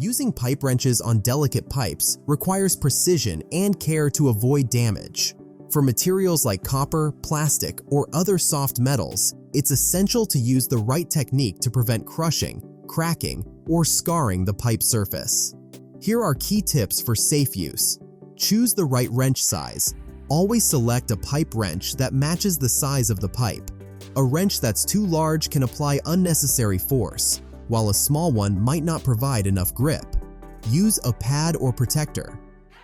Using pipe wrenches on delicate pipes requires precision and care to avoid damage. For materials like copper, plastic, or other soft metals, it's essential to use the right technique to prevent crushing, cracking, or scarring the pipe surface. Here are key tips for safe use. Choose the right wrench size. Always select a pipe wrench that matches the size of the pipe. A wrench that's too large can apply unnecessary force, while a small one might not provide enough grip. Use a pad or protector.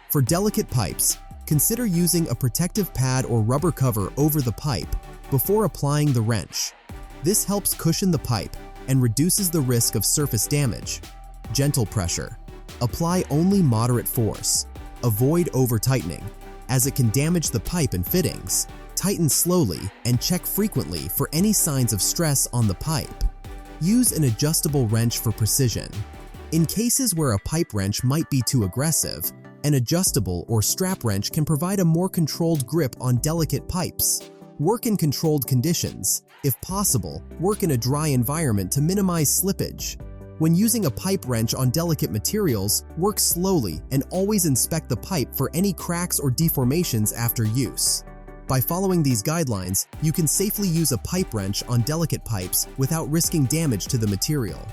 For delicate pipes, consider using a protective pad or rubber cover over the pipe before applying the wrench. This helps cushion the pipe and reduces the risk of surface damage. Gentle pressure. Apply only moderate force. Avoid over-tightening, as it can damage the pipe and fittings. Tighten slowly and check frequently for any signs of stress on the pipe. Use an adjustable wrench for precision. In cases where a pipe wrench might be too aggressive, an adjustable or strap wrench can provide a more controlled grip on delicate pipes. Work in controlled conditions. If possible, work in a dry environment to minimize slippage. When using a pipe wrench on delicate materials, work slowly and always inspect the pipe for any cracks or deformations after use. By following these guidelines, you can safely use a pipe wrench on delicate pipes without risking damage to the material.